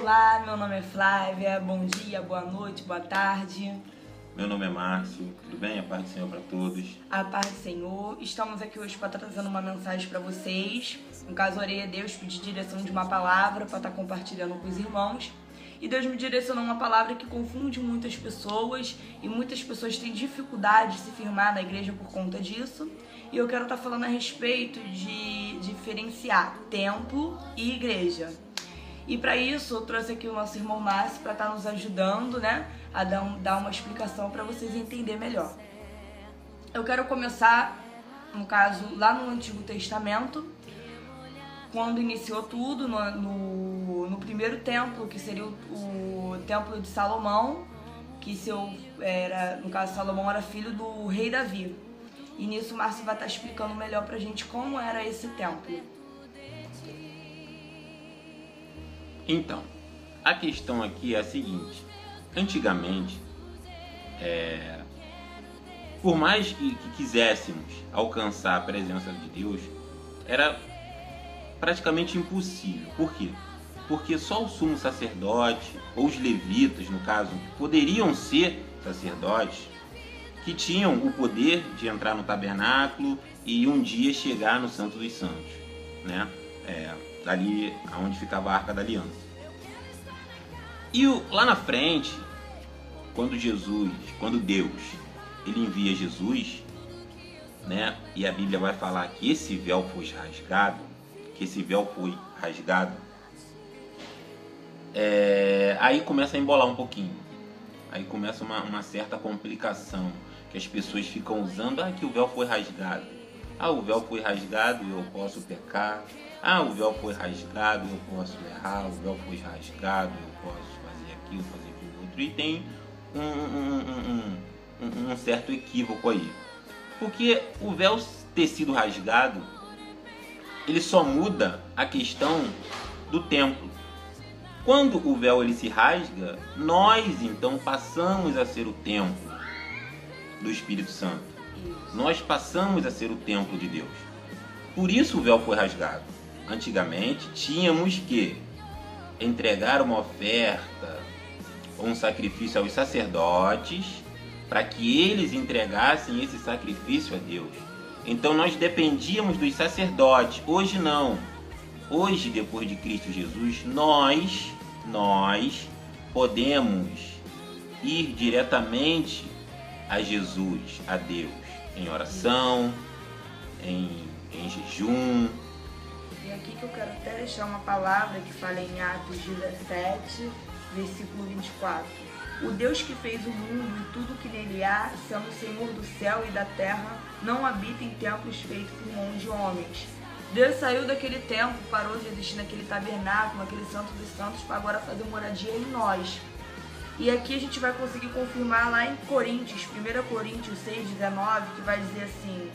Olá, meu nome é Flávia, bom dia, boa noite, boa tarde. Meu nome é Márcio, tudo bem? A paz do Senhor para todos. A paz do Senhor. Estamos aqui hoje para estar trazendo uma mensagem para vocês. No caso, orei a Deus, pedi direção de uma palavra para estar compartilhando com os irmãos. E Deus me direcionou uma palavra que confunde muitas pessoas e muitas pessoas têm dificuldade de se firmar na igreja por conta disso. E eu quero estar falando a respeito de diferenciar templo e igreja. E para isso eu trouxe aqui o nosso irmão Márcio para estar nos ajudando, né, a dar uma explicação para vocês entenderem melhor. Eu quero começar, no caso, lá no Antigo Testamento, quando iniciou tudo, no primeiro templo, que seria o Templo de Salomão, que no caso Salomão era filho do rei Davi. E nisso o Márcio vai estar explicando melhor pra gente como era esse templo. Então, a questão aqui é a seguinte: antigamente, por mais que quiséssemos alcançar a presença de Deus, era praticamente impossível. Por quê? Porque só o sumo sacerdote, ou os levitas, no caso, poderiam ser sacerdotes, que tinham o poder de entrar no tabernáculo e um dia chegar no Santo dos Santos, né? Ali onde ficava a Arca da Aliança. E lá na frente, quando Deus ele envia Jesus, né? E a Bíblia vai falar que esse véu foi rasgado, aí começa a embolar um pouquinho. Aí começa uma certa complicação, que as pessoas ficam usando, que o véu foi rasgado. O véu foi rasgado, eu posso pecar. O véu foi rasgado, eu posso errar. O véu foi rasgado, eu posso fazer aquilo, fazer aquilo outro. E tem um certo equívoco aí. Porque o véu ter sido rasgado, ele só muda a questão do templo. Quando o véu ele se rasga, nós então passamos a ser o templo do Espírito Santo. Nós passamos a ser o templo de Deus. Por isso o véu foi rasgado. Antigamente tínhamos que entregar uma oferta ou um sacrifício aos sacerdotes para que eles entregassem esse sacrifício a Deus. Então nós dependíamos dos sacerdotes. Hoje não. Hoje, depois de Cristo Jesus, nós podemos ir diretamente a Jesus, a Deus, em oração, em jejum. E aqui que eu quero até deixar uma palavra que fala em Atos 17, versículo 24. O Deus que fez o mundo e tudo que nele há, sendo o Senhor do céu e da terra, não habita em templos feitos por mão de homens. Deus saiu daquele templo, parou de existir naquele tabernáculo, naquele santo dos santos, para agora fazer moradia em nós. E aqui a gente vai conseguir confirmar lá em Coríntios, 1 Coríntios 6,19, que vai dizer assim: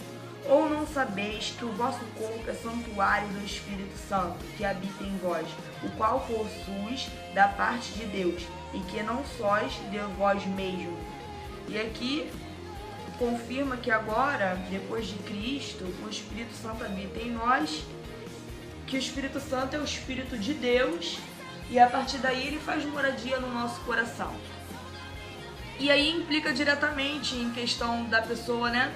ou não sabeis que o vosso corpo é santuário do Espírito Santo, que habita em vós, o qual possuis da parte de Deus, e que não sois de vós mesmo. E aqui confirma que agora, depois de Cristo, o Espírito Santo habita em nós, que o Espírito Santo é o Espírito de Deus, e a partir daí ele faz moradia no nosso coração. E aí implica diretamente em questão da pessoa, né,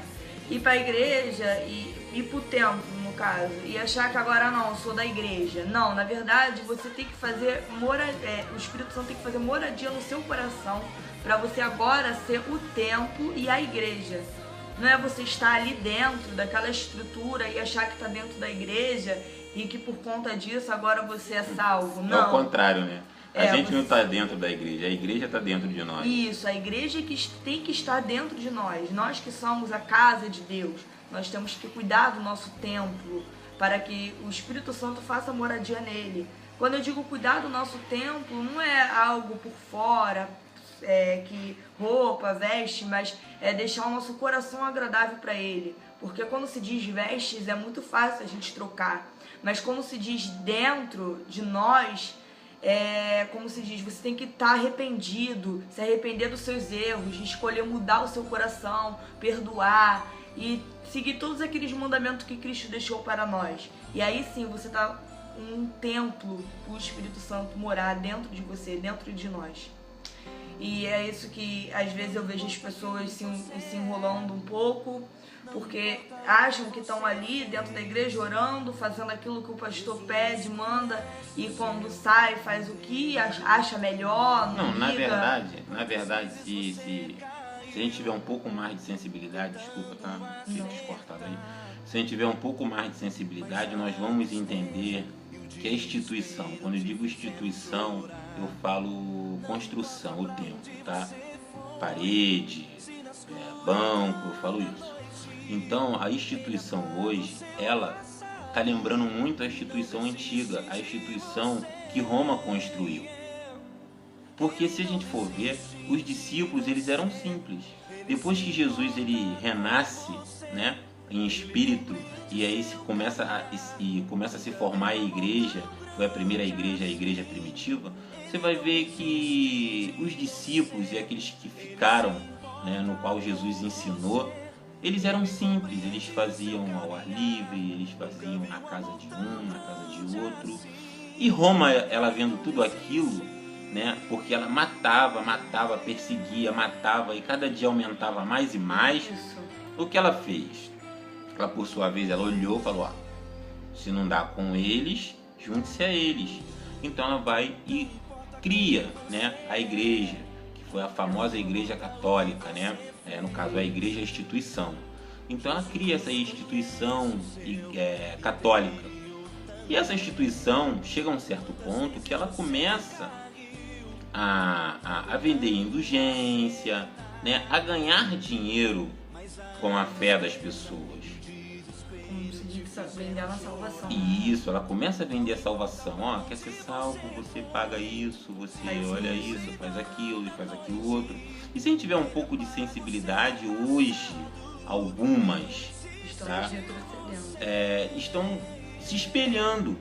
ir para a igreja e ir para o templo, no caso, e achar que agora não, eu sou da igreja. Não, na verdade você tem que fazer o Espírito Santo tem que fazer moradia no seu coração, para você agora ser o templo e a igreja. Não é você estar ali dentro daquela estrutura e achar que está dentro da igreja e que por conta disso agora você é salvo. Não. É o contrário, né? A gente não está dentro da igreja, a igreja está dentro de nós. Isso, a igreja tem que estar dentro de nós. Nós que somos a casa de Deus, nós temos que cuidar do nosso templo para que o Espírito Santo faça moradia nele. Quando eu digo cuidar do nosso templo, não é algo por fora, que roupa, veste, mas é deixar o nosso coração agradável para ele. Porque quando se diz vestes é muito fácil a gente trocar, mas quando se diz dentro de nós, como se diz, você tem que estar arrependido, se arrepender dos seus erros, de escolher mudar o seu coração, perdoar e seguir todos aqueles mandamentos que Cristo deixou para nós. E aí sim você está um templo para o Espírito Santo morar dentro de você, dentro de nós. E é isso que às vezes eu vejo as pessoas se enrolando um pouco, porque acham que estão ali dentro da igreja orando, fazendo aquilo que o pastor pede, manda, e quando sai faz o que acha melhor, não liga. Na verdade, se a gente tiver um pouco mais de sensibilidade, desculpa, tá? Fica cortado aí. Se a gente tiver um pouco mais de sensibilidade, nós vamos entender que a instituição, quando eu digo instituição, eu falo construção, o templo, tá? Parede, banco, eu falo isso. Então, a instituição hoje, ela está lembrando muito a instituição antiga, a instituição que Roma construiu. Porque se a gente for ver, os discípulos, eles eram simples. Depois que Jesus ele renasce, né, em espírito, e aí começa a se formar a igreja, foi a primeira igreja, a igreja primitiva, você vai ver que os discípulos e aqueles que ficaram, né, no qual Jesus ensinou, eles eram simples, eles faziam ao ar livre, eles faziam na casa de um, na casa de outro. E Roma, ela vendo tudo aquilo, né, porque ela matava, perseguia, matava, e cada dia aumentava mais e mais. O que ela fez? Ela, por sua vez, ela olhou e falou, se não dá com eles, junte-se a eles. Então ela vai e cria, né, a igreja, que foi a famosa igreja católica, né? No caso, a igreja é a instituição. Então ela cria essa instituição católica. E essa instituição chega a um certo ponto que ela começa a vender indulgência, né, a ganhar dinheiro com a fé das pessoas. Como se diz, vender a salvação. Isso, ela começa a vender a salvação. Quer ser salvo, você paga isso, você olha isso, faz aquilo e faz aquilo outro. E se a gente tiver um pouco de sensibilidade, hoje, algumas estão se espelhando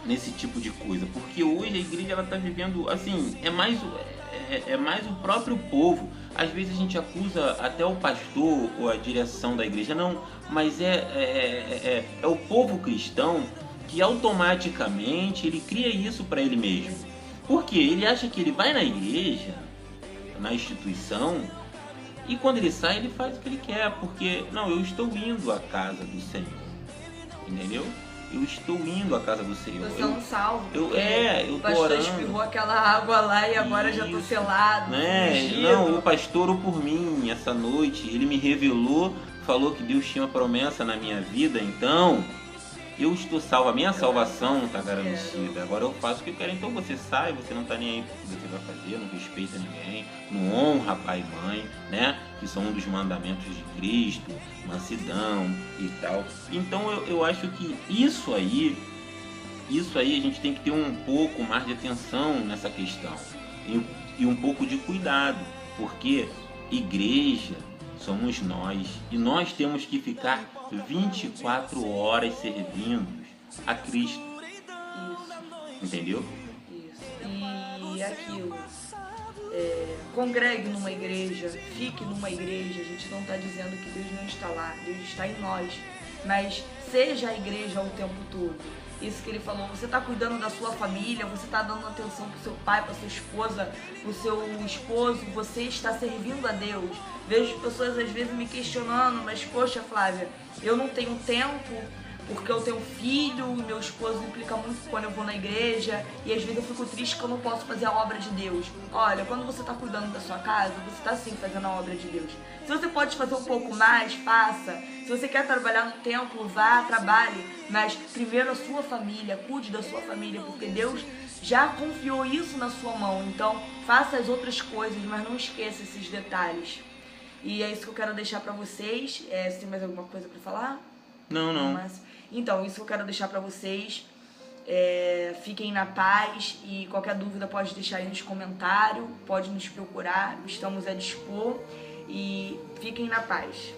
nesse tipo de coisa, porque hoje a igreja ela está vivendo assim, é mais o próprio povo. Às vezes a gente acusa até o pastor ou a direção da igreja, não, mas é o povo cristão que automaticamente ele cria isso para ele mesmo, porque ele acha que ele vai na igreja, na instituição, e quando ele sai ele faz o que ele quer, porque não, eu estou indo à casa do Senhor, entendeu? Eu estou indo à casa do Senhor. Você não salvo. Eu o pastor espirrou aquela água lá e agora já estou selado. Não, o pastor orou por mim essa noite. Ele me revelou, falou que Deus tinha uma promessa na minha vida. Então, eu estou salvo. A minha salvação está garantida. Agora eu faço o que eu quero. Então você sai, você não está nem aí com o que você vai fazer, não respeita ninguém, não honra pai e mãe, né? Que são um dos mandamentos de Cristo, mansidão e tal. Então eu acho que isso aí a gente tem que ter um pouco mais de atenção nessa questão e um pouco de cuidado, porque igreja somos nós e nós temos que ficar 24 horas servindo a Cristo. Isso. Entendeu? Isso. E aquilo. Congregue numa igreja, fique numa igreja. A gente não está dizendo que Deus não está lá, Deus está em nós, mas seja a igreja o tempo todo. Isso que ele falou, você está cuidando da sua família, você está dando atenção para o seu pai, para sua esposa, para o seu esposo, você está servindo a Deus. Vejo pessoas às vezes me questionando, mas poxa, Flávia, eu não tenho tempo porque eu tenho filho, meu esposo implica muito quando eu vou na igreja e às vezes eu fico triste que eu não posso fazer a obra de Deus. Olha, quando você está cuidando da sua casa, você está sim fazendo a obra de Deus. Se você pode fazer um pouco mais, faça. Se você quer trabalhar no templo, vá, trabalhe. Mas primeiro a sua família, cuide da sua família, porque Deus já confiou isso na sua mão. Então faça as outras coisas, mas não esqueça esses detalhes. E é isso que eu quero deixar para vocês. Você tem mais alguma coisa para falar? Não. Mas, então, isso que eu quero deixar para vocês. Fiquem na paz e qualquer dúvida pode deixar aí nos comentários, pode nos procurar, estamos a dispor e fiquem na paz.